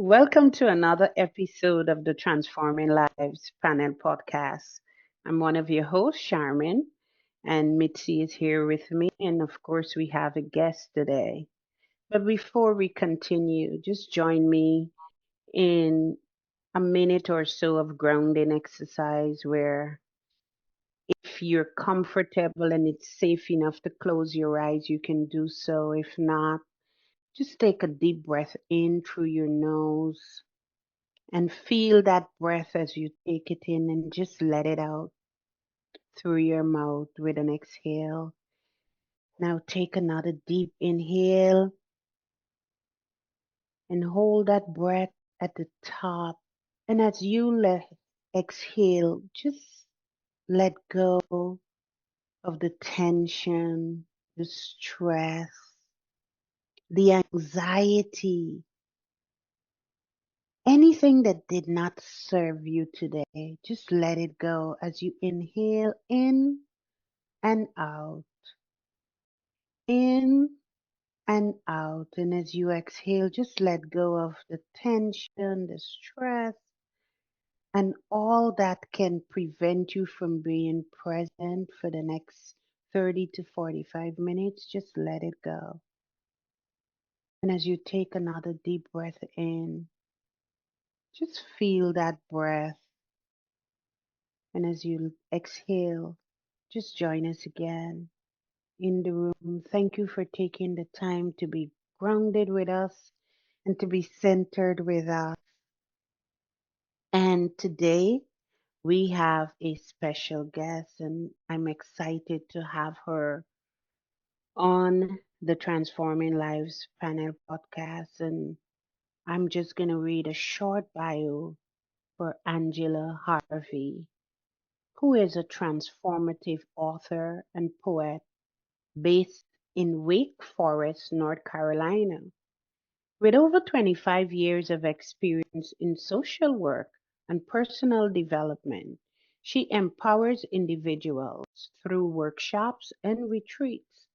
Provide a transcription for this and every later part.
Welcome to another episode of the Transforming Lives panel podcast. I'm one of your hosts, Charmin, and Mitzi is here with me. And of course, we have a guest today. But before we continue, just join me in a minute or so of grounding exercise where if you're comfortable and it's safe enough to close your eyes, you can do so. If not, just take a deep breath in through your nose and feel that breath as you take it in and just let it out through your mouth with an exhale. Now take another deep inhale and hold that breath at the top. And as you exhale, just let go of the tension, the stress, the anxiety, anything that did not serve you today. Just let it go as you inhale in and out, in and out. And as you exhale, just let go of the tension, the stress, and all that can prevent you from being present for the next 30 to 45 minutes. Just let it go. And as you take another deep breath in, just feel that breath. And as you exhale, just join us again in the room. Thank you for taking the time to be grounded with us and to be centered with us. And today we have a special guest, and I'm excited to have her on the Transforming Lives panel podcast. And I'm just going to read a short bio for Angela Harvey, who is a transformative author and poet based in Wake Forest, North Carolina. With over 25 years of experience in social work and personal development, she empowers individuals through workshops and retreats.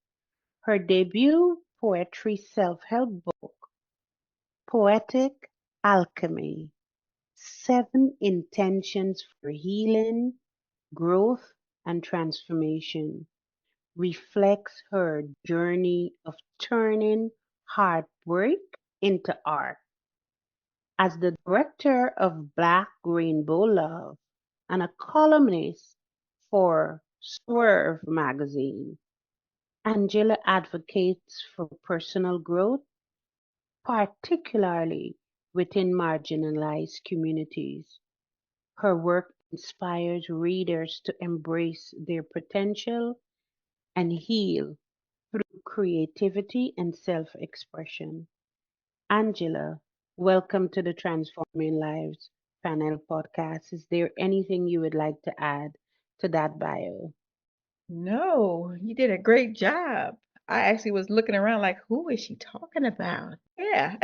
Her debut poetry self-help book, Poetic Alchemy: Seven Intentions for Healing, Growth, and Transformation, reflects her journey of turning heartbreak into art. As the director of Black Rainbow Love and a columnist for Swerve magazine, Angela advocates for personal growth, particularly within marginalized communities. Her work inspires readers to embrace their potential and heal through creativity and self expression. Angela, welcome to the Transforming Lives panel podcast. Is there anything you would like to add to that bio? No, you did a great job. I actually was looking around like, who is she talking about? Yeah.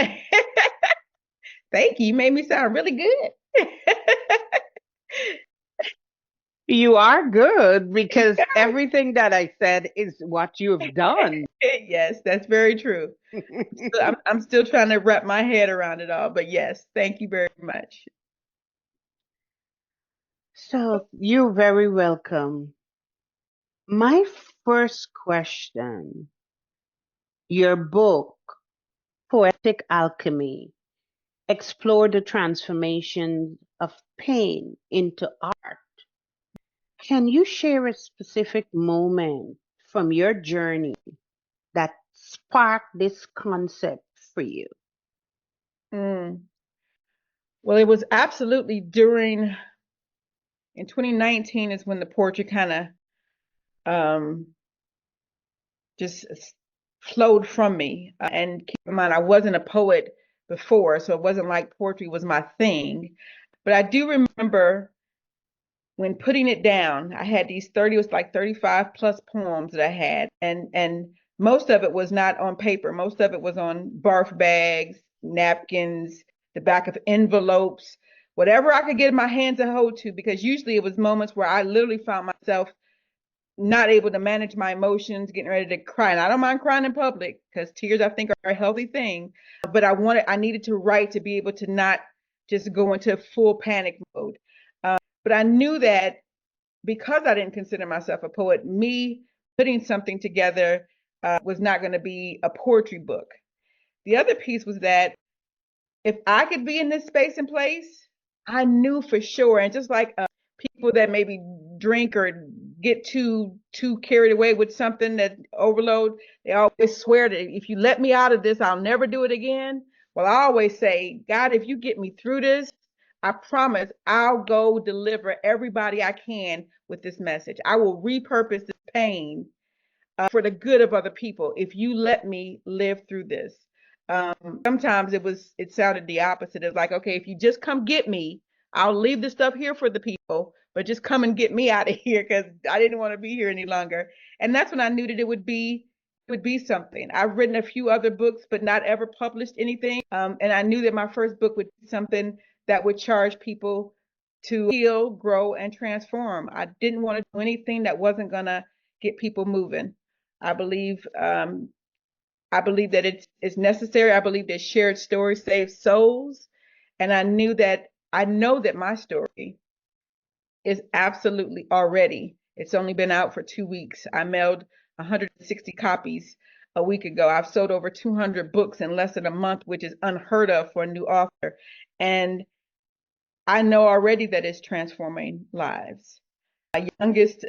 Thank you. You made me sound really good. You are good because everything that I said is what you've done. Yes, that's very true. I'm still trying to wrap my head around it all, but yes, thank you very much. So you're very welcome. My first question, your book, Poetic Alchemy, explore the transformation of pain into art. Can you share a specific moment from your journey that sparked this concept for you? Mm. Well, it was absolutely during in 2019 is when the poetry kind of um, just flowed from me. And keep in mind, I wasn't a poet before, so it wasn't like poetry was my thing. But I do remember when putting it down, I had these 30, it was like 35 plus poems that I had. And most of it was not on paper. Most of it was on barf bags, napkins, the back of envelopes, whatever I could get my hands a hold to, because usually it was moments where I literally found myself not able to manage my emotions, getting ready to cry. And I don't mind crying in public because tears, I think, are a healthy thing. But I needed to write to be able to not just go into full panic mode. But I knew that because I didn't consider myself a poet, me putting something together was not going to be a poetry book. The other piece was that if I could be in this space and place, I knew for sure. And just like people that maybe drink or get too carried away with something that overload, they always swear that if you let me out of this, I'll never do it again. Well, I always say, God, if you get me through this, I promise I'll go deliver everybody I can with this message. I will repurpose this pain for the good of other people if you let me live through this. Sometimes it sounded the opposite. It's like, okay, if you just come get me, I'll leave the stuff here for the people, but just come and get me out of here because I didn't want to be here any longer. And that's when I knew that it would be something. I've written a few other books, but not ever published anything. And I knew that my first book would be something that would charge people to heal, grow, and transform. I didn't want to do anything that wasn't gonna get people moving. I believe that it's necessary. I believe that shared stories save souls, and I know that my story is absolutely already. It's only been out for 2 weeks. I mailed 160 copies a week ago. I've sold over 200 books in less than a month, which is unheard of for a new author, and I know already that it's transforming lives. My youngest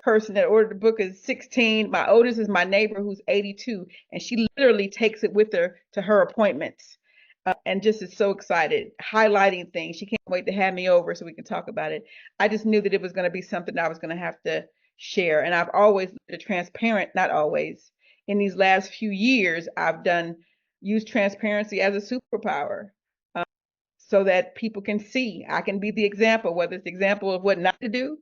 person that ordered the book is 16. My oldest is my neighbor who's 82, and she literally takes it with her to her appointments and just is so excited, highlighting things. She can't wait to have me over so we can talk about it. I just knew that it was going to be something that I was going to have to share. And I've always been transparent, not always. In these last few years, I've used transparency as a superpower so that people can see. I can be the example, whether it's the example of what not to do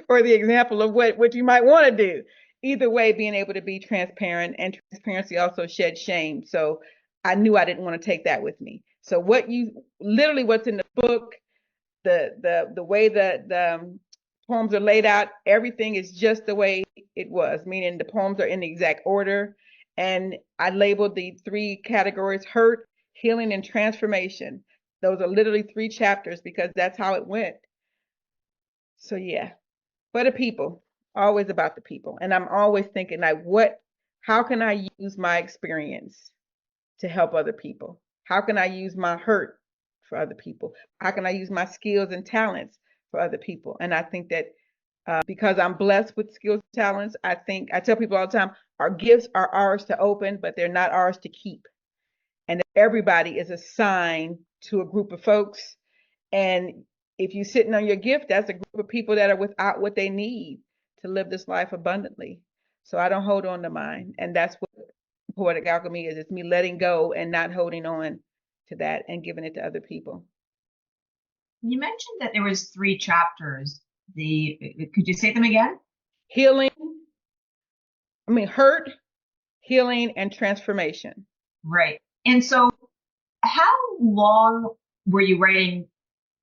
or the example of what you might want to do. Either way, being able to be transparent, and transparency also sheds shame. So I knew I didn't want to take that with me. So what's in the book, the way that the poems are laid out, everything is just the way it was, meaning the poems are in the exact order. And I labeled the 3 categories: hurt, healing, and transformation. Those are literally 3 chapters because that's how it went. So yeah, for the people, always about the people. And I'm always thinking like, how can I use my experience to help other people? How can I use my hurt for other people? How can I use my skills and talents for other people? And I think that because I'm blessed with skills and talents, I tell people all the time, our gifts are ours to open, but they're not ours to keep. And everybody is assigned to a group of folks. And if you're sitting on your gift, that's a group of people that are without what they need to live this life abundantly. So I don't hold on to mine. And that's what Poetic Alchemy is. It's me letting go and not holding on to that and giving it to other people. You mentioned that there was 3 chapters. Could you say them again? Hurt, healing, and transformation. Right. And so how long were you writing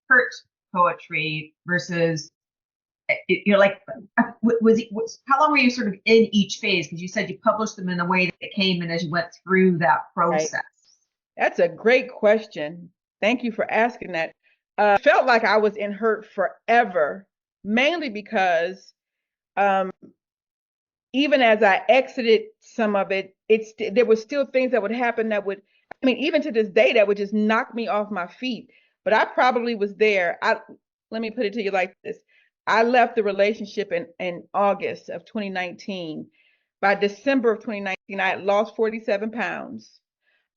hurt poetry versus, how long were you sort of in each phase? Because you said you published them in the way that it came in as you went through that process. Right. That's a great question. Thank you for asking that. I felt like I was in hurt forever, mainly because even as I exited some of it, there were still things that would happen that would, even to this day, that would just knock me off my feet. But I probably was there. Let me put it to you like this. I left the relationship in August of 2019. By December of 2019, I had lost 47 pounds.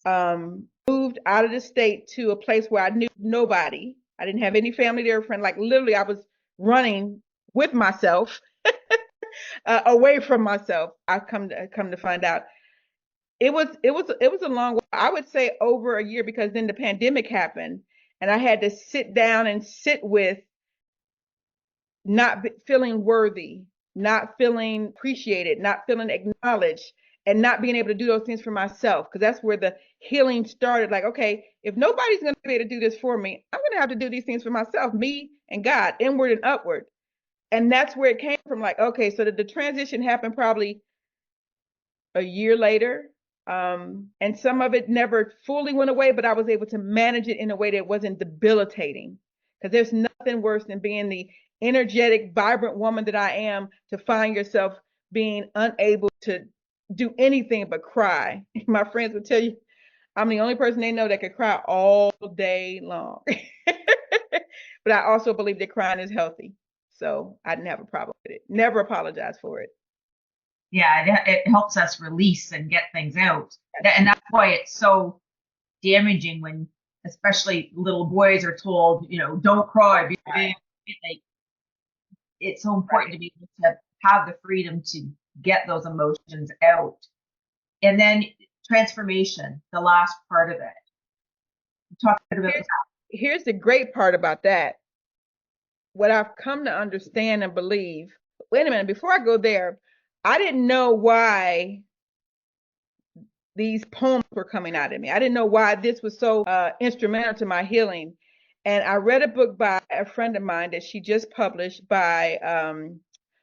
Moved out of the state to a place where I knew nobody. I didn't have any family there, friend. Like literally, I was running with myself, away from myself. I come to find out, it was a long while. I would say over a year, because then the pandemic happened, and I had to sit down and sit with not feeling worthy, not feeling appreciated, not feeling acknowledged, and not being able to do those things for myself. Because that's where the healing started. Like, okay, if nobody's going to be able to do this for me, I'm going to have to do these things for myself, me and God, inward and upward. And that's where it came from. Like, okay, so the transition happened probably a year later. And some of it never fully went away, but I was able to manage it in a way that wasn't debilitating. Because there's nothing worse than being the energetic, vibrant woman that I am to find yourself being unable to do anything but cry. My friends would tell you I'm the only person they know that could cry all day long. But I also believe that crying is healthy. So I didn't have a problem with it. Never apologize for it. Yeah, it helps us release and get things out. And that's why it's so damaging when, especially little boys are told, don't cry. Like, it's so important to be able to have the freedom to get those emotions out. And then transformation, the last part of it. Talk a bit about that. Here's the great part about that. What I've come to understand and believe, wait a minute, before I go there, I didn't know why these poems were coming out of me. I didn't know why this was so instrumental to my healing. And I read a book by a friend of mine that she just published by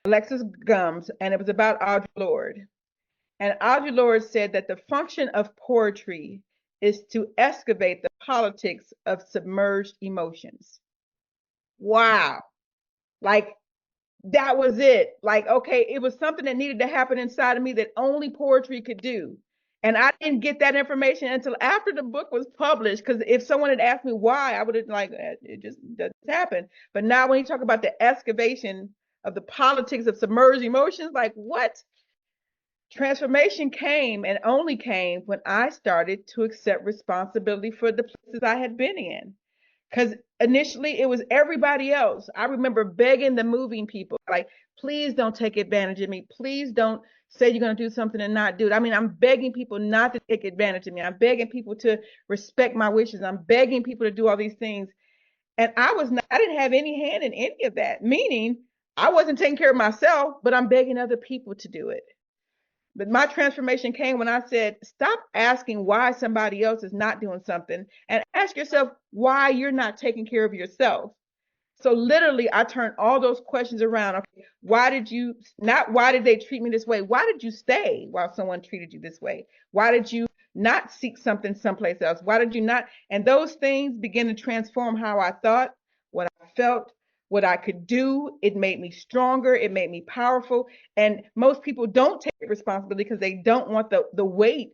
Alexis Gums, and it was about Audre Lorde. And Audre Lorde said that the function of poetry is to excavate the politics of submerged emotions. Wow. Like, that was it. Like, okay, it was something that needed to happen inside of me that only poetry could do. And I didn't get that information until after the book was published, because if someone had asked me why, I would have like, it just doesn't happen. But now when you talk about the excavation of the politics of submerged emotions, like, what? Transformation came and only came when I started to accept responsibility for the places I had been in. Because initially it was everybody else. I remember begging the moving people, like, please don't take advantage of me. Please don't say you're going to do something and not do it. I mean, I'm begging people not to take advantage of me. I'm begging people to respect my wishes. I'm begging people to do all these things. And I didn't have any hand in any of that, meaning I wasn't taking care of myself, but I'm begging other people to do it. But my transformation came when I said, stop asking why somebody else is not doing something and ask yourself why you're not taking care of yourself. So literally, I turned all those questions around. Okay, why did they treat me this way? Why did you stay while someone treated you this way? Why did you not seek something someplace else? Why did you not? And those things begin to transform how I thought, what I felt, what I could do. It made me stronger. It made me powerful. And most people don't take responsibility because they don't want the weight.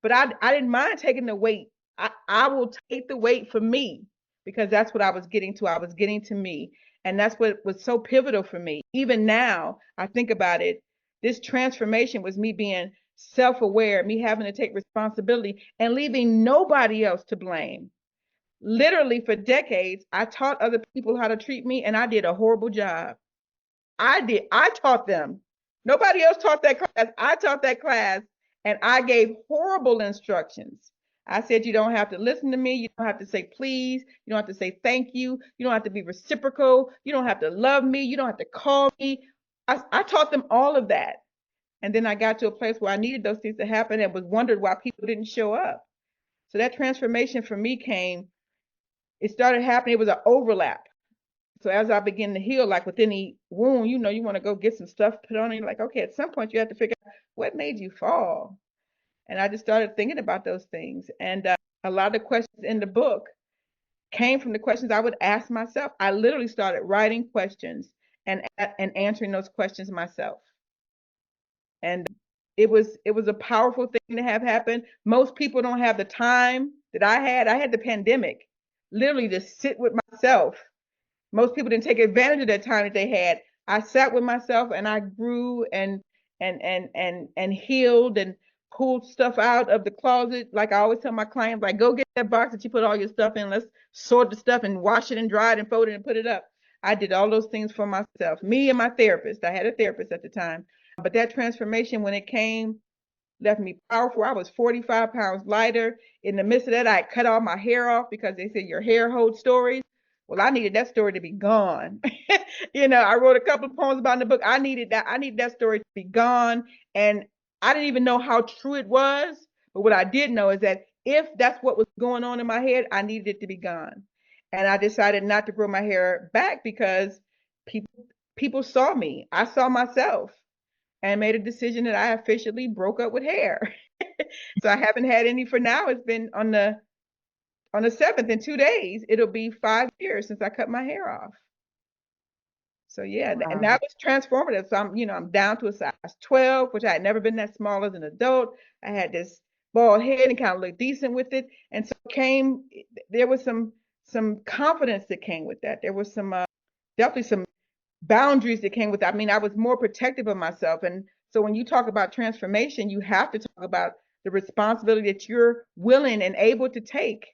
But I didn't mind taking the weight. I will take the weight for me, because that's what I was getting to. I was getting to me. And that's what was so pivotal for me. Even now, I think about it, this transformation was me being self-aware, me having to take responsibility and leaving nobody else to blame. Literally for decades, I taught other people how to treat me, and I did a horrible job. I taught them. Nobody else taught that class. I taught that class, and I gave horrible instructions. I said, you don't have to listen to me. You don't have to say please. You don't have to say thank you. You don't have to be reciprocal. You don't have to love me. You don't have to call me. I taught them all of that. And then I got to a place where I needed those things to happen and was wondered why people didn't show up. So that transformation for me came, it started happening. It was an overlap. So as I begin to heal, like with any wound, you want to go get some stuff put on, and you're like, okay, at some point you have to figure out what made you fall. And I just started thinking about those things. And a lot of the questions in the book came from the questions I would ask myself. I literally started writing questions and answering those questions myself. And it was a powerful thing to have happen. Most people don't have the time that I had. I had the pandemic, literally to sit with myself. Most people didn't take advantage of that time that they had. I sat with myself and I grew and healed and pulled stuff out of the closet. Like I always tell my clients, like, go get that box that you put all your stuff in. Let's sort the stuff and wash it and dry it and fold it and put it up. I did all those things for myself, me and my therapist. I had a therapist at the time. But that transformation, when it came, left me powerful. I was 45 pounds lighter. In the midst of that, I cut all my hair off because they said your hair holds stories. Well, I needed that story to be gone. I wrote a couple of poems about in the book. I needed that story to be gone. And I didn't even know how true it was. But what I did know is that if that's what was going on in my head, I needed it to be gone. And I decided not to grow my hair back because people people saw me. I saw myself and made a decision that I officially broke up with hair. So I haven't had any for now. It's been on the 7th in 2 days. It'll be 5 years since I cut my hair off. So yeah, and Wow. that was transformative. So I'm down to a size 12, which I had never been that small as an adult. I had this bald head and kind of looked decent with it. And so there was some confidence that came with that. There was some definitely some boundaries that came with that. I mean, I was more protective of myself. And so when you talk about transformation, you have to talk about the responsibility that you're willing and able to take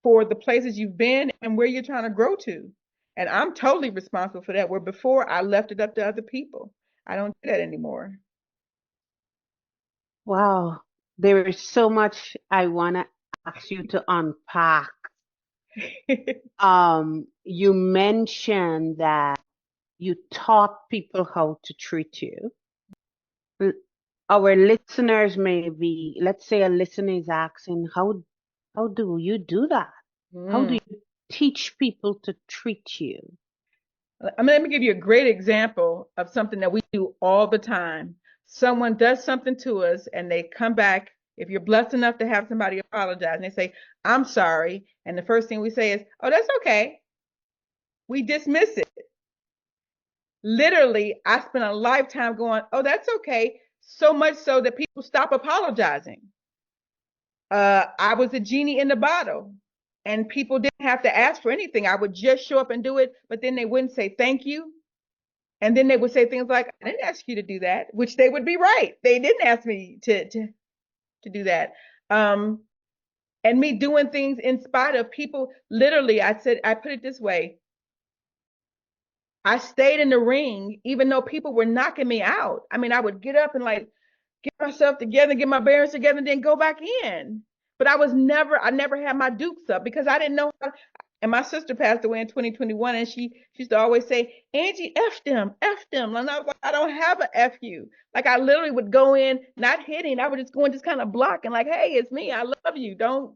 for the places you've been and where you're trying to grow to. And I'm totally responsible for that. Where before I left it up to other people. I don't do that anymore. Wow. There is so much I want to ask you to unpack. You mentioned that you taught people how to treat you. L- Our listeners may be, let's say a listener is asking, how do you do that? How do Mm. you teach people to treat you? Let me give you a great example of something that we do all the time. Someone does something to us and they come back. If you're blessed enough to have somebody apologize and they say, I'm sorry. And the first thing we say is, oh, that's okay. We dismiss it. Literally, I spent a lifetime going, oh, that's okay. So much so that people stop apologizing. I was a genie in the bottle and people didn't have to ask for anything. I would just show up and do it, but then they wouldn't say thank you. And then they would say things like, I didn't ask you to do that, which they would be right. They didn't ask me to do that. And me doing things in spite of people. Literally, I put it this way. I stayed in the ring, even though people were knocking me out. I mean, I would get up and like get myself together, get my bearings together, and then go back in. But I never had my dukes up because I didn't know how. And my sister passed away in 2021, and she used to always say, Angie, F them, F them. And I was like, I don't have a F you. Like I literally would go in, not hitting, I would just go in, just kind of blocking, like, hey, it's me. I love you. Don't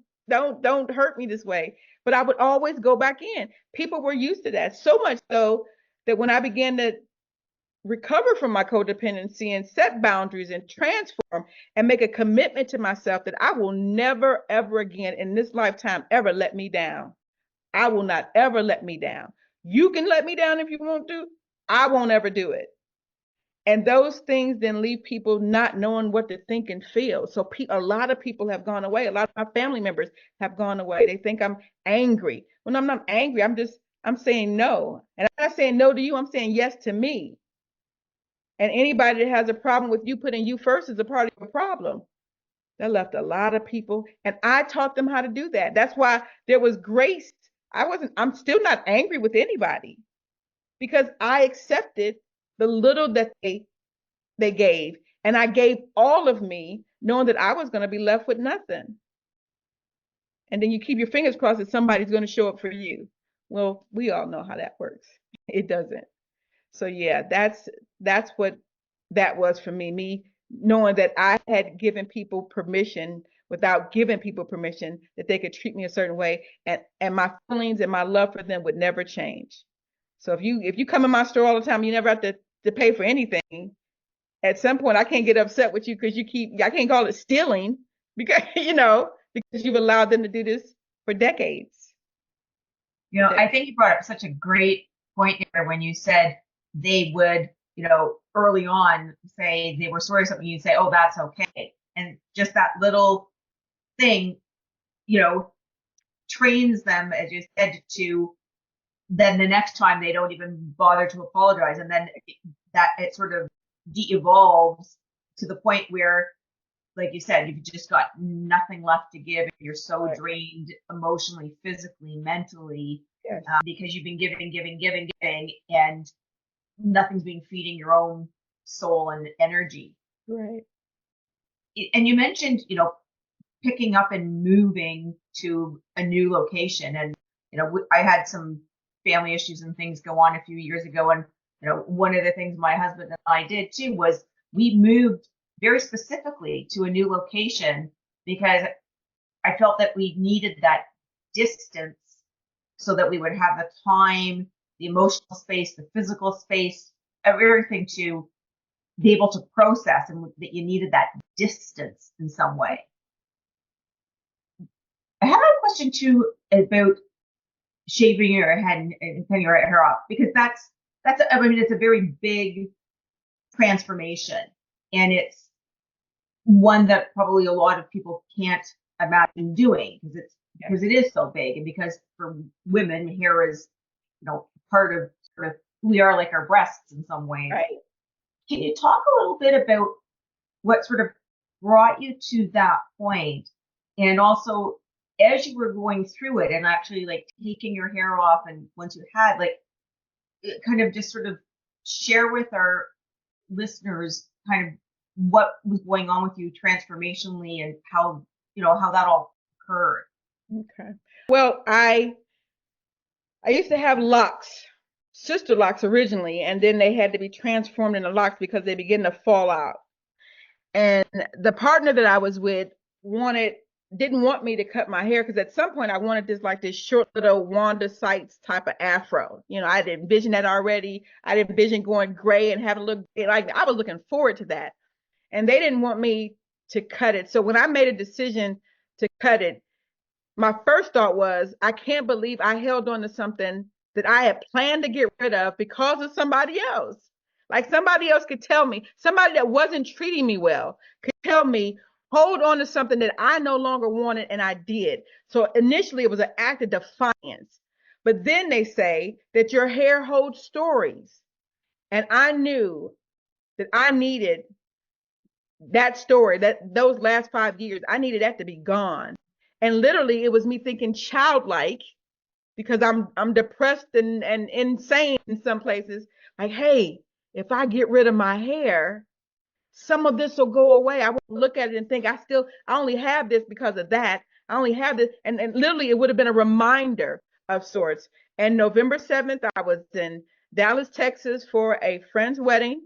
hurt me this way. But I would always go back in. People were used to that. So much so that when I began to recover from my codependency and set boundaries and transform and make a commitment to myself that I will never, ever again in this lifetime ever let me down. I will not ever let me down. You can let me down if you want to. I won't ever do it. And those things then leave people not knowing what to think and feel. So a lot of people have gone away. A lot of my family members have gone away. They think I'm angry. When I'm not angry, I'm saying no. And I'm not saying no to you. I'm saying yes to me. And anybody that has a problem with you putting you first is a part of your problem. That left a lot of people. And I taught them how to do that. That's why there was grace. I'm still not angry with anybody because I accepted the little that they gave. And I gave all of me, knowing that I was going to be left with nothing. And then you keep your fingers crossed that somebody's going to show up for you. Well, we all know how that works. It doesn't. So yeah, that's what that was for me knowing that I had given people permission without giving people permission that they could treat me a certain way, and my feelings and my love for them would never change. So if you come in my store all the time, you never have to pay for anything. At some point, I can't get upset with you because I can't call it stealing because because you've allowed them to do this for decades. I think you brought up such a great point there when you said they would, early on say they were sorry for something, you'd say, oh, that's okay. And just that little thing, trains them, as you said, to then the next time they don't even bother to apologize. And then that it sort of de-evolves to the point where, like you said, you've just got nothing left to give. You're so drained emotionally, physically, mentally, Yes. because you've been giving, and nothing's been feeding your own soul and energy. Right. And you mentioned, picking up and moving to a new location. And, I had some family issues and things go on a few years ago. And, one of the things my husband and I did too was we moved very specifically to a new location because I felt that we needed that distance so that we would have the time, the emotional space, the physical space, everything to be able to process, and that you needed that distance in some way. I have a question too about shaving your head and cutting your hair off, because I mean, it's a very big transformation, and it's one that probably a lot of people can't imagine doing, because it is so big, and because for women hair is, part of sort of who we are, like our breasts in some ways. Right. Can you talk a little bit about what sort of brought you to that point, and also as you were going through it and actually like taking your hair off, and once you had like kind of just sort of share with our listeners kind of what was going on with you transformationally, and how that all occurred. Okay. Well, I used to have locks, sister locks originally, and then they had to be transformed into locks because they began to fall out. And the partner that I was with didn't want me to cut my hair, because at some point I wanted this short little Wanda Sykes type of afro. I'd envisioned that already. I'd envisioned going gray and having a look like I was looking forward to that. And they didn't want me to cut it. So when I made a decision to cut it, my first thought was, I can't believe I held on to something that I had planned to get rid of because of somebody else. Like somebody else could tell me, somebody that wasn't treating me well could tell me, hold on to something that I no longer wanted, and I did. So initially it was an act of defiance. But then they say that your hair holds stories. And I knew that I needed that story, that those last 5 years, I needed that to be gone. And literally it was me thinking childlike, because I'm depressed and insane in some places. Like, hey, if I get rid of my hair, some of this will go away. I won't look at it and think I only have this because of that. I only have this. And literally it would have been a reminder of sorts. And November 7th, I was in Dallas, Texas for a friend's wedding.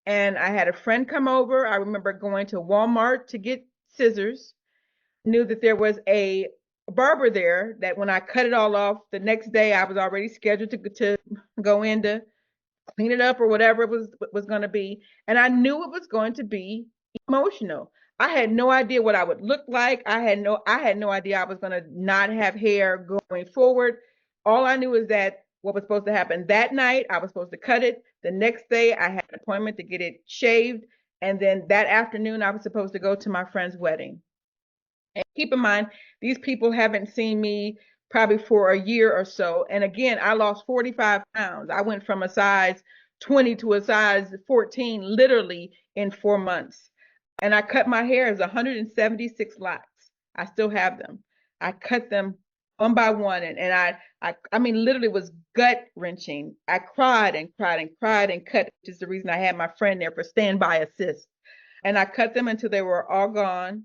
And I had a friend come over. I remember going to Walmart to get scissors. Knew that there was a barber there, that when I cut it all off, the next day I was already scheduled to go in to clean it up or whatever it was going to be. And I knew it was going to be emotional. I had no idea what I would look like. I had no idea I was going to not have hair going forward. All I knew is that what was supposed to happen that night, I was supposed to cut it. The next day I had an appointment to get it shaved. And then that afternoon I was supposed to go to my friend's wedding. And keep in mind, these people haven't seen me probably for a year or so. And again, I lost 45 pounds. I went from a size 20 to a size 14, literally in 4 months. And I cut my hair as 176 locks. I still have them. I cut them one by one. And I mean, literally was gut wrenching. I cried and cried and cried and cut, which is the reason I had my friend there for standby assist. And I cut them until they were all gone.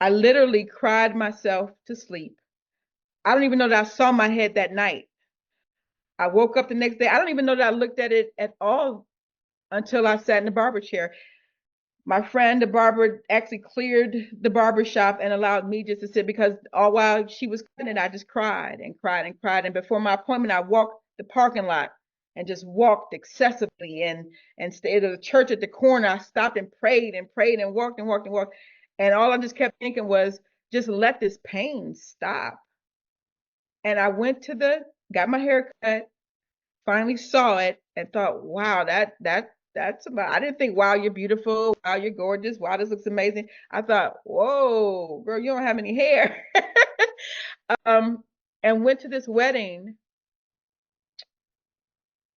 I literally cried myself to sleep. I don't even know that I saw my head that night. I woke up the next day. I don't even know that I looked at it at all until I sat in the barber chair. My friend, the barber, actually cleared the barber shop and allowed me just to sit, because all while she was cutting it, I just cried and cried and cried. And before my appointment, I walked the parking lot and just walked excessively, and stayed at a church at the corner. I stopped and prayed and prayed and walked and walked and walked. And all I just kept thinking was, just let this pain stop. And I got my hair cut, finally saw it, and thought, wow, that's about, I didn't think, wow, you're beautiful, wow, you're gorgeous, wow, this looks amazing. I thought, whoa, girl, you don't have any hair. And went to this wedding.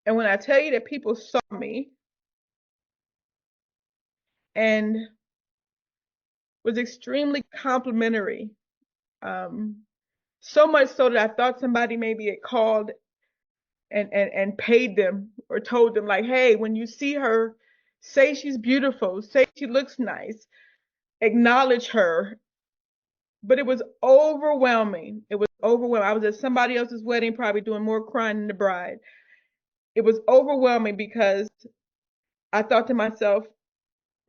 And when I tell you that people saw me and was extremely complimentary, so much so that I thought somebody maybe had called and paid them, or told them, like, hey, when you see her, say she's beautiful, say she looks nice, acknowledge her. But it was overwhelming. It was overwhelming. I was at somebody else's wedding, probably doing more crying than the bride. It was overwhelming because I thought to myself,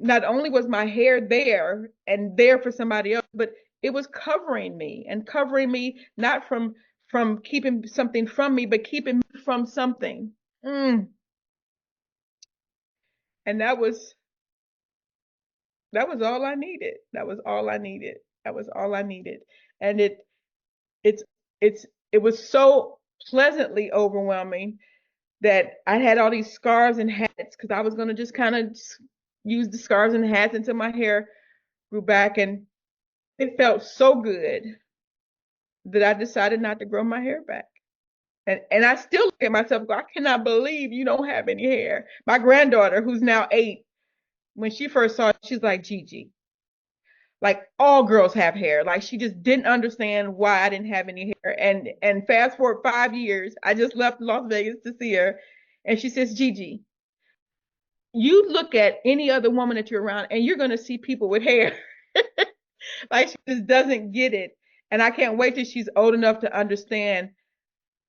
not only was my hair there and there for somebody else, but it was covering me, and covering me not from from keeping something from me, but keeping me from something. And that was all I needed. That was all I needed. That was all I needed. And it's it was so pleasantly overwhelming that I had all these scarves and hats because I was going to just kind of use the scarves and hats until my hair grew back, and it felt so good that I decided not to grow my hair back. And I still look at myself and go, I cannot believe you don't have any hair. My granddaughter, who's now 8, when she first saw it, she's like, Gigi, like all girls have hair. Like she just didn't understand why I didn't have any hair. And fast forward 5 years, I just left Las Vegas to see her, and she says, Gigi, you look at any other woman that you're around, and you're going to see people with hair. Like she just doesn't get it. And I can't wait till she's old enough to understand,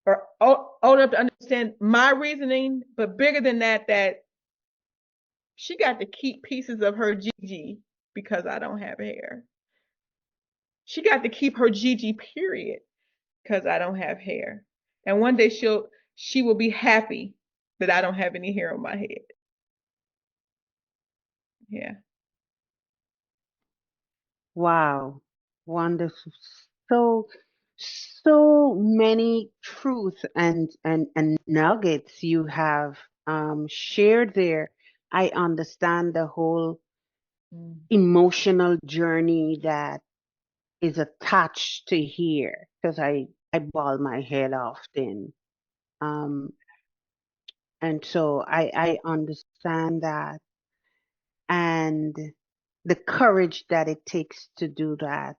or old enough to understand my reasoning, but bigger than that, that she got to keep pieces of her Gigi because I don't have hair. She got to keep her Gigi, period, because I don't have hair. And one day she will be happy that I don't have any hair on my head. Yeah. Wow. Wonderful. So, so many truths and nuggets you have shared there. I understand the whole Mm. emotional journey that is attached to here because I ball my head often. Um, and so I understand that and the courage that it takes to do that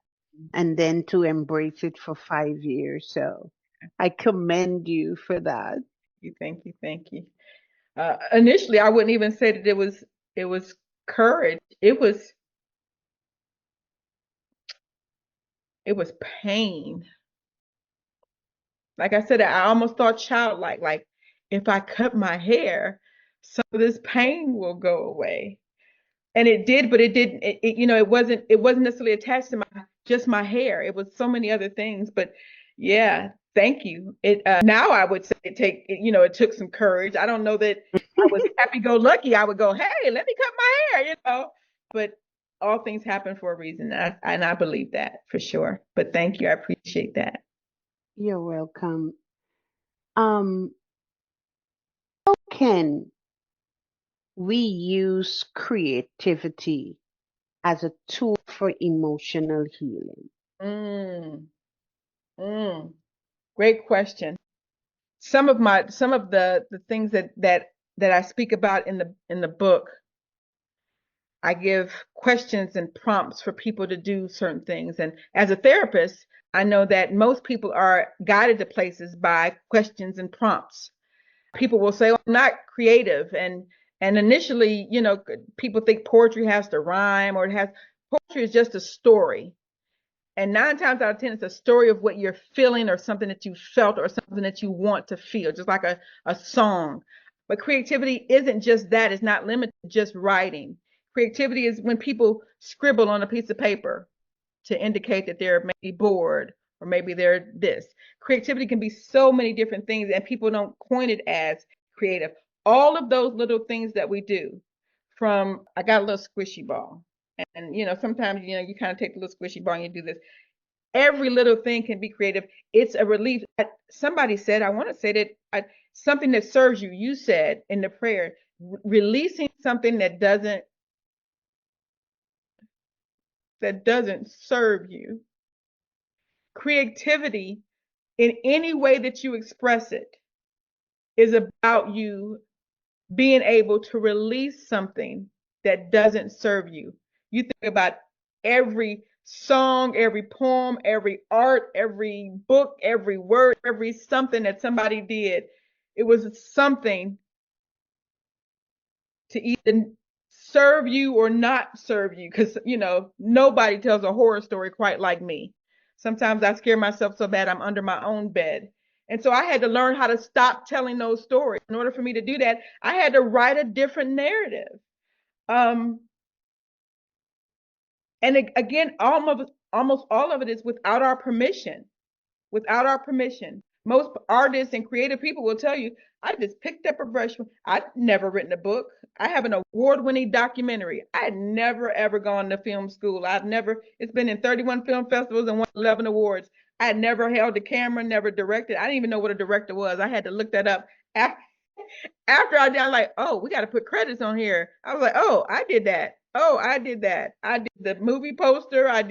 and then to embrace it for 5 years. So I commend you for that. Thank you. Thank you. Initially, I wouldn't even say that it was courage. It was pain. Like I said, I almost thought childlike. Like if I cut my hair, some of this pain will go away. And it did, but it didn't. It wasn't necessarily attached to just my hair. It was so many other things. But yeah, thank you. It now I would say it took some courage. I don't know that I was happy-go-lucky. I would go, hey, let me cut my hair. But all things happen for a reason, and I believe that for sure. But thank you, I appreciate that. You're welcome. Um, how can we use creativity as a tool for emotional healing? Mm, mm. Great question. Some of the things that I speak about in the book, I give questions and prompts for people to do certain things. And as a therapist, I know that most people are guided to places by questions and prompts. People will say, oh, I'm not creative. And initially, people think poetry has to rhyme, or poetry is just a story. And 9 times out of 10, it's a story of what you're feeling, or something that you felt, or something that you want to feel, just like a song. But creativity isn't just that. It's not limited to just writing. Creativity is when people scribble on a piece of paper to indicate that they're maybe bored, or maybe they're this. Creativity can be so many different things, and people don't coin it as creative. All of those little things that we do, from I got a little squishy ball, and sometimes you kind of take the little squishy ball and you do this. Every little thing can be creative. It's a relief. Somebody said, I want to say that something that serves you. You said in the prayer, releasing something that doesn't serve you. Creativity, in any way that you express it, is about you being able to release something that doesn't serve you. You think about every song, every poem, every art, every book, every word, every something that somebody did. It was something to either serve you or not serve you, because nobody tells a horror story quite like me. Sometimes I scare myself so bad I'm under my own bed. And so I had to learn how to stop telling those stories. In order for me to do that, I had to write a different narrative. And again, almost all of it is without our permission. without our permission. Most artists and creative people will tell you, I just picked up a brush. I've never written a book. I have an award-winning documentary. I had never, ever gone to film school. It's been in 31 film festivals and won 11 awards. I had never held a camera, never directed. I didn't even know what a director was. I had to look that up after I did. I'm like, oh, we got to put credits on here. I was like, oh, I did that. Oh, I did that. I did the movie poster. I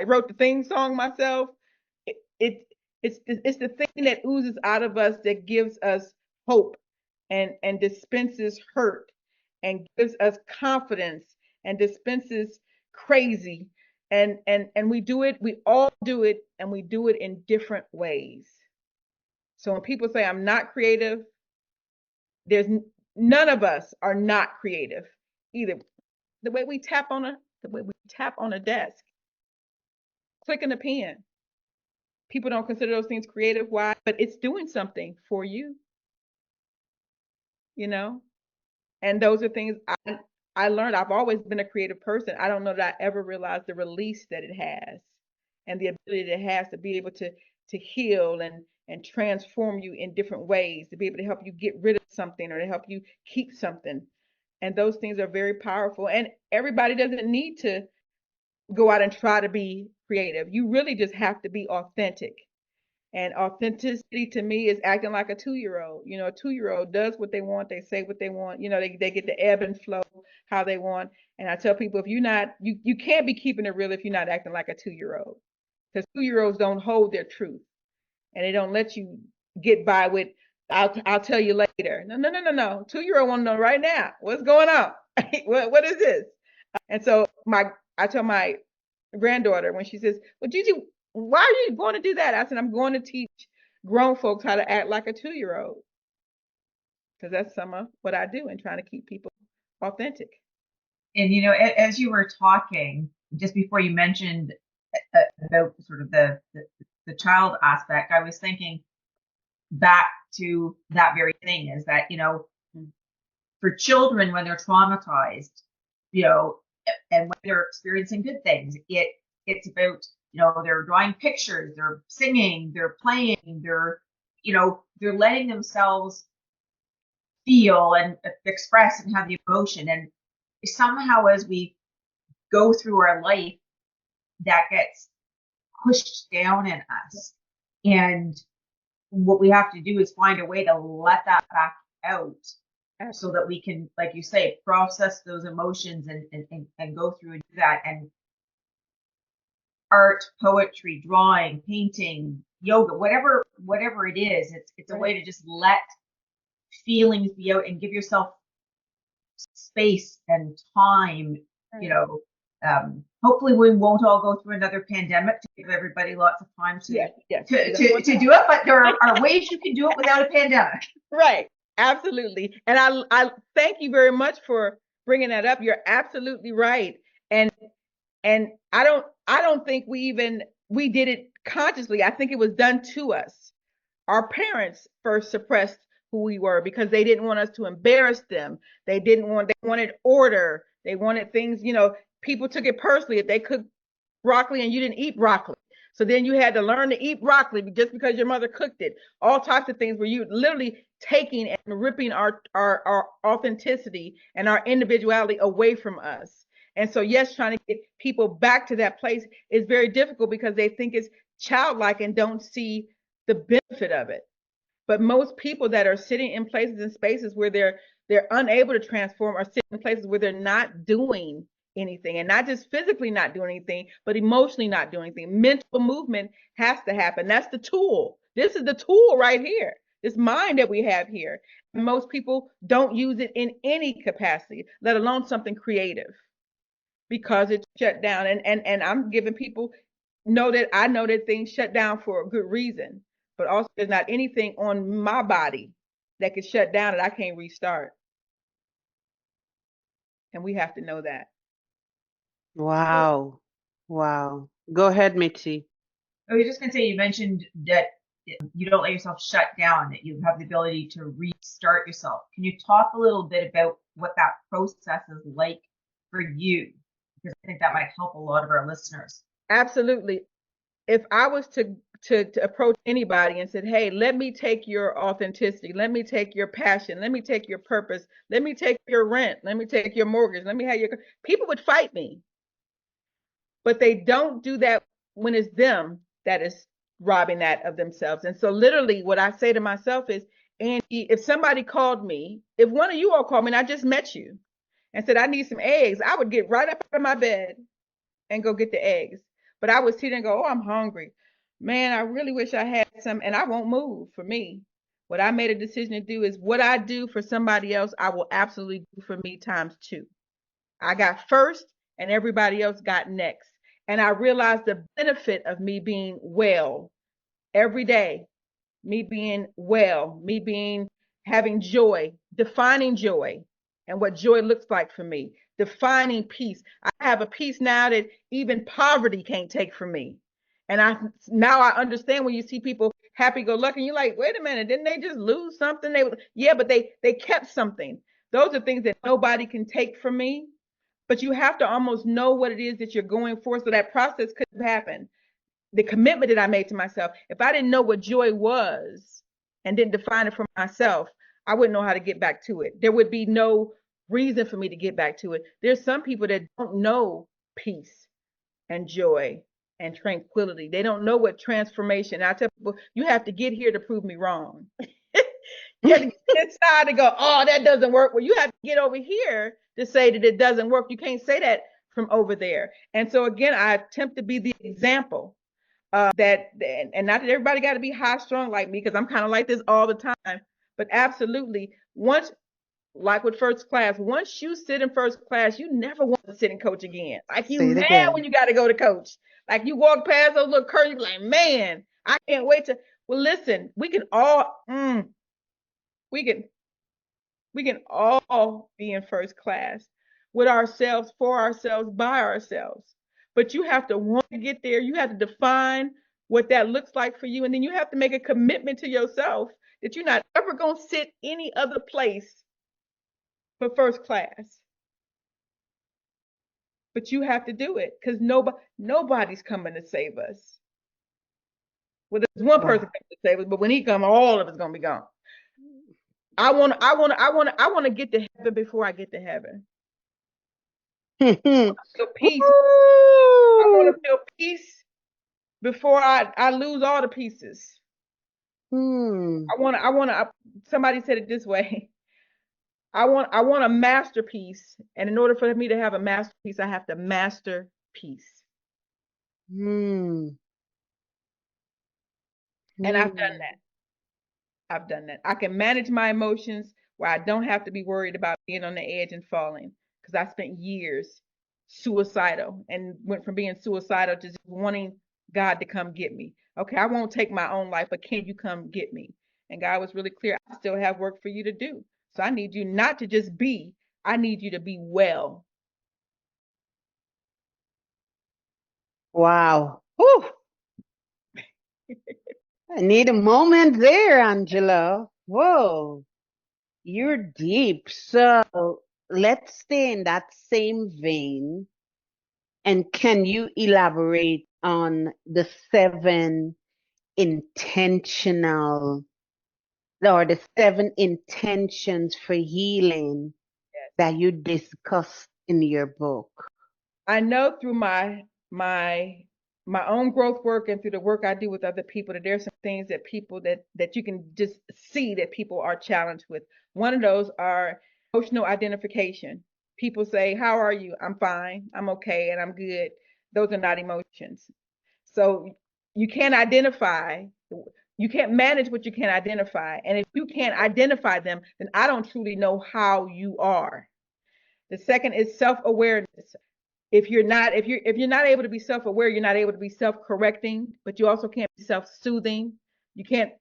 wrote the theme song myself. It it's the thing that oozes out of us that gives us hope and dispenses hurt and gives us confidence and dispenses crazy. And we all do it, and we do it in different ways. So when people say I'm not creative, there's none of us are not creative either. The way we tap on a desk, clicking a pen. People don't consider those things creative. Why? But it's doing something for you, you know? And those are things I learned. I've always been a creative person. I don't know that I ever realized the release that it has and the ability that it has to be able to heal and transform you in different ways, to be able to help you get rid of something or to help you keep something. And those things are very powerful. And everybody doesn't need to go out and try to be creative. You really just have to be authentic. And authenticity to me is acting like a 2-year-old. You know, a 2-year-old does what they want, they say what they want, you know, they get the ebb and flow how they want. And I tell people, if you're not, you can't be keeping it real if you're not acting like a 2-year-old. Because 2-year-olds don't hold their truth and they don't let you get by with, I'll tell you later. No. 2-year-old want to know right now, what's going on? What is this? And so I tell my granddaughter when she says, well, Gigi, why are you going to do that? I said, I'm going to teach grown folks how to act like a 2-year-old. Because that's some of what I do in trying to keep people authentic. And, you know, as you were talking, just before you mentioned about sort of the child aspect, I was thinking back to that very thing is that, you know, for children, when they're traumatized, you know, and when they're experiencing good things, it's about, you know, they're drawing pictures, they're singing, they're playing, they're letting themselves feel and express and have the emotion. And somehow as we go through our life, that gets pushed down in us. And what we have to do is find a way to let that back out so that we can, like you say, process those emotions and go through and do that. And art, poetry, drawing, painting, yoga, whatever it is, it's a way to just let feelings be out and give yourself space and time. You know, hopefully we won't all go through another pandemic to give everybody lots of time to do it, but there are ways you can do it without a pandemic. Right. Absolutely. And I thank you very much for bringing that up. You're absolutely right. And I don't think we did it consciously. I think it was done to us. Our parents first suppressed who we were because they didn't want us to embarrass them. They wanted order. They wanted things, you know, people took it personally if they cooked broccoli and you didn't eat broccoli. So then you had to learn to eat broccoli just because your mother cooked it. All types of things where you literally taking and ripping our authenticity and our individuality away from us. And so, yes, trying to get people back to that place is very difficult because they think it's childlike and don't see the benefit of it. But most people that are sitting in places and spaces where they're unable to transform are sitting in places where they're not doing anything, and not just physically not doing anything, but emotionally not doing anything. Mental movement has to happen. That's the tool. This is the tool right here. This mind that we have here. And most people don't use it in any capacity, let alone something creative, because it's shut down. And I'm giving people I know that things shut down for a good reason, but also there's not anything on my body that can shut down that I can't restart. And we have to know that. Wow. Wow. Go ahead, Mitzi. I was just going to say, you mentioned that you don't let yourself shut down, that you have the ability to restart yourself. Can you talk a little bit about what that process is like for you? Because I think that might help a lot of our listeners. Absolutely. If I was to to approach anybody and said, hey, let me take your authenticity. Let me take your passion. Let me take your purpose. Let me take your rent. Let me take your mortgage. Let me have your, people would fight me, but they don't do that when it's them that is robbing that of themselves. And so literally what I say to myself is, Angie, if somebody called me, if one of you all called me and I just met you and said, I need some eggs, I would get right up out of my bed and go get the eggs. But I would sit and go, oh, I'm hungry. Man, I really wish I had some, and I won't move. For me, what I made a decision to do is what I do for somebody else, I will absolutely do for me times two. I got first and everybody else got next. And I realized the benefit of me being well every day, me being well, me being having joy, defining joy and what joy looks like for me, defining peace. I have a peace now that even poverty can't take from me. And now I understand when you see people happy go lucky, you're like, wait a minute, didn't they just lose something? Yeah, but they kept something. Those are things that nobody can take from me. But you have to almost know what it is that you're going for, so that process could happen. The commitment that I made to myself, if I didn't know what joy was and didn't define it for myself, I wouldn't know how to get back to it. There would be no reason for me to get back to it. There's some people that don't know peace and joy and tranquility. They don't know what transformation. I tell people, you have to get here to prove me wrong. You have to get inside to go, oh, that doesn't work. Well, you have to get over here to say that it doesn't work. You can't say that from over there. And so again, I attempt to be the example that, and not that everybody got to be high strung like me, because I'm kind of like this all the time. But absolutely, once, like with first class, once you sit in first class, you never want to sit and coach again. Like you mad again when you got to go to coach. Like you walk past those little curtains, you're like, man, I can't wait to. Well, listen, we can all, we can all be in first class with ourselves, for ourselves, by ourselves. But you have to want to get there. You have to define what that looks like for you. And then you have to make a commitment to yourself that you're not ever going to sit any other place for first class. But you have to do it, because nobody's coming to save us. Well, there's one person coming to save us, but when he comes, all of it's going to be gone. I want to get to heaven before I get to heaven. I feel peace. I want to feel peace before I lose all the pieces. I want to, somebody said it this way. I want a masterpiece. And in order for me to have a masterpiece, I have to master peace. And I've done that. I can manage my emotions where I don't have to be worried about being on the edge and falling, because I spent years suicidal and went from being suicidal to just wanting God to come get me. Okay, I won't take my own life, but can you come get me? And God was really clear. I still have work for you to do. So I need you not to just be, I need you to be well. Wow. Whew. I need a moment there, Angela. Whoa, you're deep. So let's stay in that same vein. And can you elaborate on the 7 intentional or the 7 intentions for healing that you discussed in your book? I know through my own growth work and through the work I do with other people that there's some things that people that you can just see that people are challenged with. One of those are emotional identification. People say, how are you? I'm fine, I'm okay, and I'm good. Those are not emotions. So you can't identify, you can't manage what you can't identify. And if you can't identify them, then I don't truly know how you are. The second is self-awareness. If you're not able to be self-aware, you're not able to be self-correcting, but you also can't be self-soothing. You can't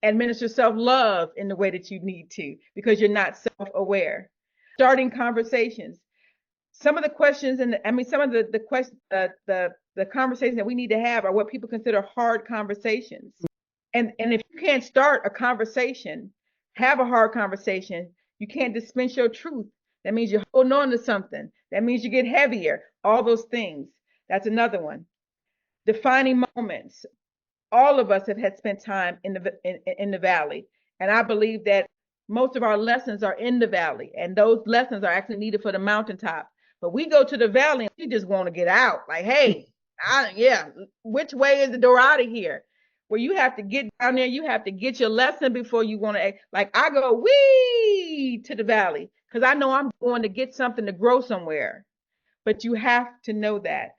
administer self-love in the way that you need to, because you're not self-aware. Starting conversations. Some of the questions some of the questions, the conversations that we need to have are what people consider hard conversations. And if you can't start a conversation, have a hard conversation, you can't dispense your truth. That means you're holding on to something. That means you get heavier. All those things. That's another one. Defining moments. all of us have had spent time in the valley. And I believe that most of our lessons are in the valley, and those lessons are actually needed for the mountaintop. But we go to the valley and we just want to get out. Like, hey, which way is the door out of here? Where you have to get down there, you have to get your lesson before you want to. Like, I go wee to the valley because I know I'm going to get something to grow somewhere. But you have to know that.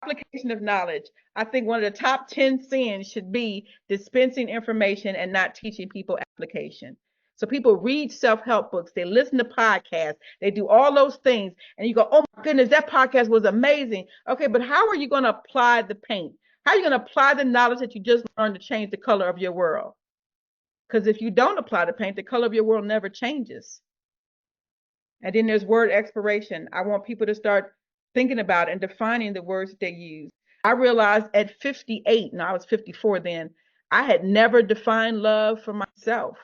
Application of knowledge. I think one of the top 10 sins should be dispensing information and not teaching people application. So people read self-help books, they listen to podcasts, they do all those things, and you go, oh my goodness, that podcast was amazing. Okay, but how are you going to apply the paint? How are you going to apply the knowledge that you just learned to change the color of your world? Because if you don't apply the paint, the color of your world never changes. And then there's word exploration. I want people to start thinking about and defining the words that they use. I realized at 58, and I was 54 then, I had never defined love for myself.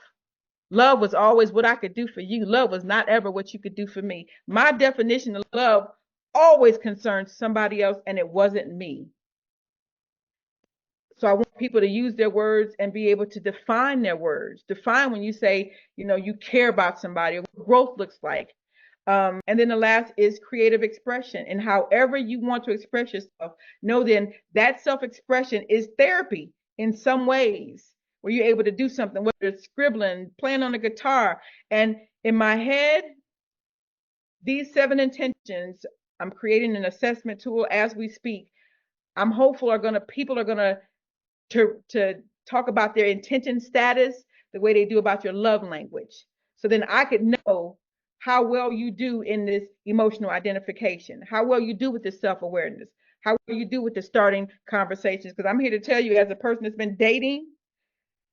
Love was always what I could do for you. Love was not ever what you could do for me. My definition of love always concerned somebody else, and it wasn't me. So I want people to use their words and be able to define their words. Define when you say, you care about somebody, or what growth looks like. And then the last is creative expression. And however you want to express yourself, know then that self-expression is therapy in some ways, where you're able to do something, whether it's scribbling, playing on the guitar. And in my head, these 7 intentions, I'm creating an assessment tool as we speak. I'm hopeful people are gonna to talk about their intention status the way they do about your love language. So then I could know how well you do in this emotional identification, how well you do with this self-awareness, how well you do with the starting conversations. Because I'm here to tell you, as a person that's been dating,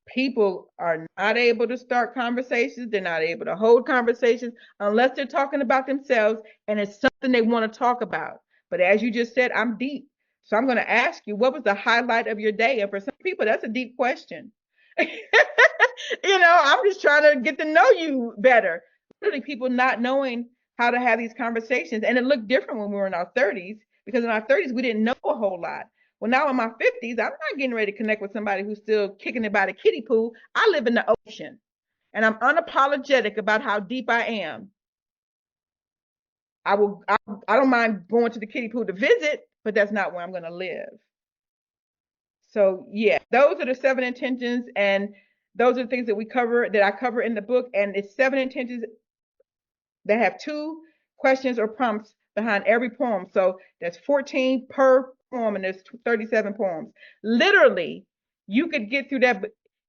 people are not able to start conversations. They're not able to hold conversations unless they're talking about themselves and it's something they want to talk about. But as you just said, I'm deep. So I'm going to ask you, what was the highlight of your day? And for some people, that's a deep question. I'm just trying to get to know you better. Really, people not knowing how to have these conversations. And it looked different when we were in our 30s, because in our 30s, we didn't know a whole lot. Well, now in my 50s, I'm not getting ready to connect with somebody who's still kicking it by the kiddie pool. I live in the ocean, and I'm unapologetic about how deep I am. I don't mind going to the kiddie pool to visit, but that's not where I'm going to live. So yeah, those are the 7 intentions, and those are the things that I cover in the book. And it's 7 intentions that have 2 questions or prompts behind every poem. So that's 14 per poem, and there's 37 poems. Literally, you could get through that.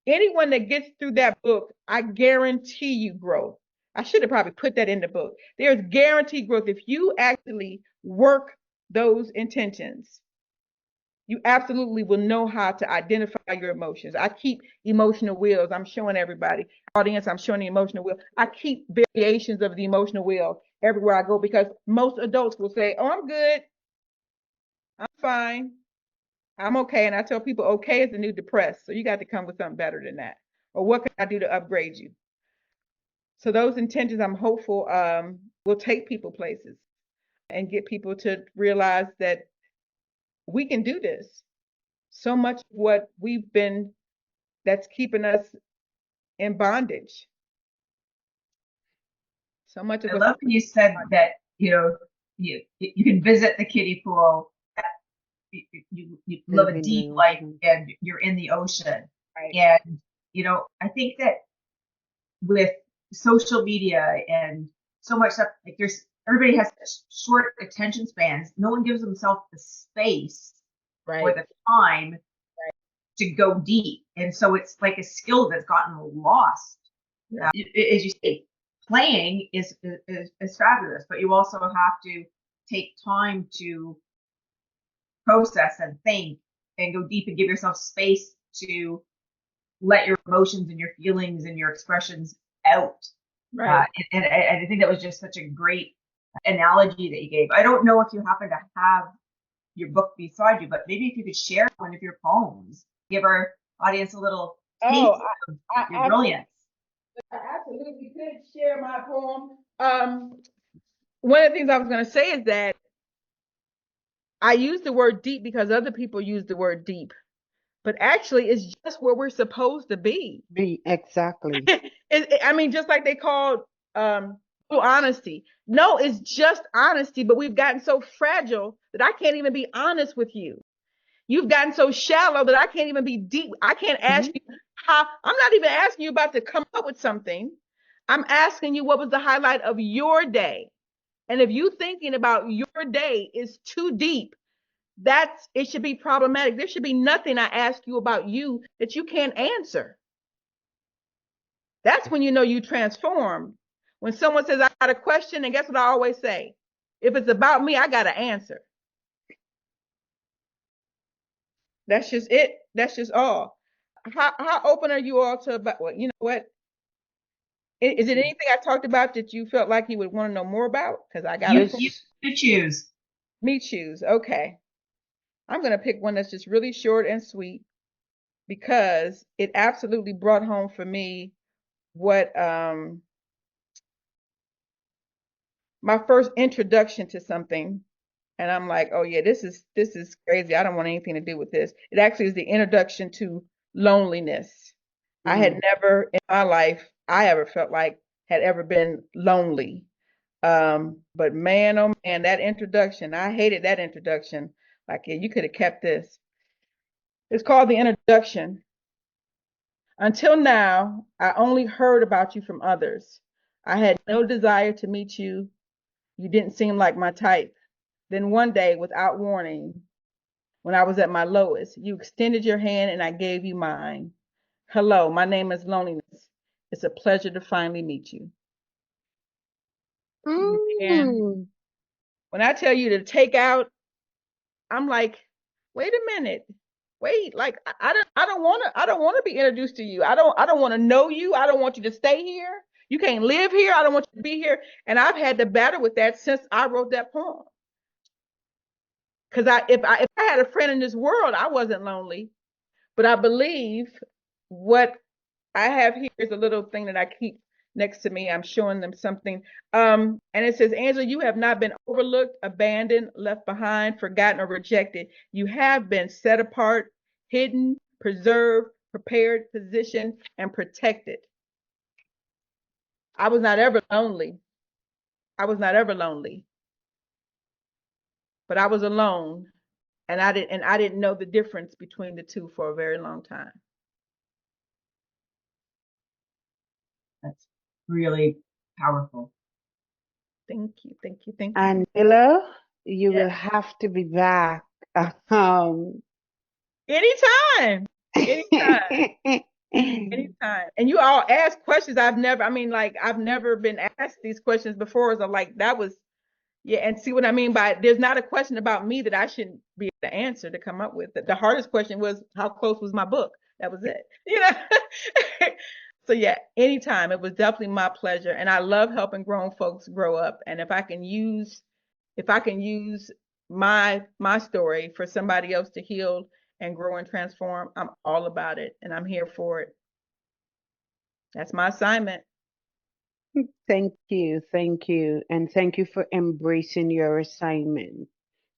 Anyone that gets through that book, I guarantee you growth. I should have probably put that in the book. There's guaranteed growth if you actually work those intentions. You absolutely will know how to identify your emotions. I keep emotional wheels. I'm showing everybody, audience, I'm showing the emotional wheel. I keep variations of the emotional wheel everywhere I go, because most adults will say, oh, I'm good. I'm fine. I'm okay. And I tell people, okay is the new depressed. So you got to come with something better than that. Or what can I do to upgrade you? So those intentions, I'm hopeful, will take people places and get people to realize that we can do this. So much of what that's keeping us in bondage. So much of I love when you said that, you can visit the kiddie pool. You live a deep life and you're in the ocean. Right. And, I think that with social media and so much stuff, like everybody has short attention spans. No one gives themselves the space or the time to go deep. And so it's like a skill that's gotten lost. Yeah. As you say, playing is fabulous, but you also have to take time to process and think and go deep and give yourself space to let your emotions and your feelings and your expressions out. Right. And I think that was just such a great analogy that you gave. I don't know if you happen to have your book beside you, but maybe if you could share one of your poems, give our audience a little taste of your brilliance. I absolutely could share my poem. One of the things I was going to say is that I use the word deep because other people use the word deep. but actually it's just where we're supposed to be. Exactly. I mean, just like they called honesty. No, it's just honesty, but we've gotten so fragile that I can't even be honest with you. You've gotten so shallow that I can't even be deep. I can't ask you how. I'm not even asking you about to come up with something. I'm asking you what was the highlight of your day. And if you thinking about your day is too deep, it should be problematic. There should be nothing I ask you about you that you can't answer. That's when you know you transform. When someone says, I got a question, and guess what I always say? If it's about me, I got to answer. That's just it. That's just all. How open are you all to about what? You know what? Is it anything I talked about that you felt like you would want to know more about? Because I got you choose. Me choose. Okay. I'm going to pick one that's just really short and sweet because it absolutely brought home for me what my first introduction to something, and I'm like, oh yeah, this is crazy. I don't want anything to do with this. It actually is the introduction to loneliness. I had never in my life I ever felt like had ever been lonely. But man, oh man, that introduction, I hated that introduction. Like, yeah, you could have kept this. It's called the introduction. Until now, I only heard about you from others. I had no desire to meet you. You didn't seem like my type. Then one day, without warning, when I was at my lowest, you extended your hand and I gave you mine. Hello, my name is Loneliness. It's a pleasure to finally meet you. And when I tell you to take out, I'm like, wait a minute. Wait, like I don't want to be introduced to you. I don't want to know you. I don't want you to stay here. You can't live here. I don't want you to be here. And I've had to battle with that since I wrote that poem. Because if I had a friend in this world, I wasn't lonely. But I believe what I have here is a little thing that I keep next to me. I'm showing them something. And it says, Angela, you have not been overlooked, abandoned, left behind, forgotten, or rejected. You have been set apart, hidden, preserved, prepared, positioned, and protected. I was not ever lonely. I was not ever lonely. But I was alone. And I didn't know the difference between the two for a very long time. That's really powerful. Thank you, thank you, thank you. Angela, you will have to be back. Anytime. Anytime. And you all ask questions I've never been asked these questions before. So like that was, yeah, and see what I mean by there's not a question about me that I shouldn't be able to answer to come up with. The hardest question was how close was my book? That was it. You know? So yeah, anytime. It was definitely my pleasure. And I love helping grown folks grow up. And if I can use my story for somebody else to heal and grow and transform, I'm all about it. And I'm here for it. That's my assignment. Thank you. Thank you. And thank you for embracing your assignment.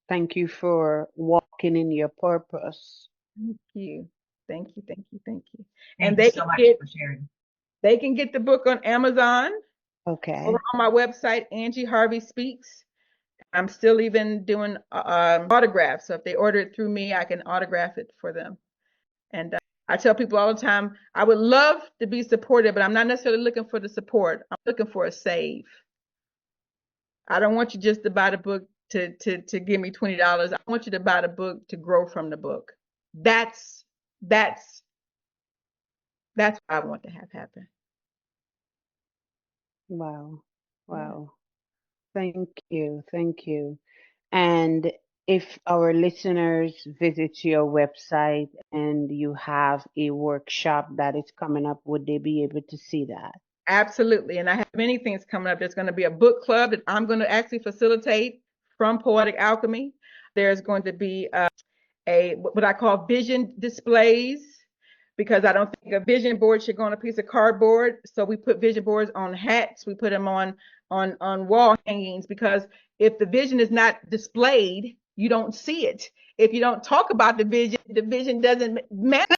Thank you for walking in your purpose. Thank you. Thank you. Thank you. Thank you. And they so much for sharing. They can get the book on Amazon. Okay. Over on my website, Angie Harvey Speaks. I'm still even doing autographs. So if they order it through me, I can autograph it for them. And I tell people all the time, I would love to be supported, but I'm not necessarily looking for the support. I'm looking for a save. I don't want you just to buy the book to give me $20. I want you to buy the book to grow from the book. That's what I want to have happen. Wow. Wow. Thank you. Thank you. And if our listeners visit your website and you have a workshop that is coming up, would they be able to see that? Absolutely. And I have many things coming up. There's going to be a book club that I'm going to actually facilitate from Poetic Alchemy. There's going to be what I call vision displays, because I don't think a vision board should go on a piece of cardboard. So we put vision boards on hats. We put them on wall hangings, because if the vision is not displayed, you don't see it. If you don't talk about the vision doesn't matter.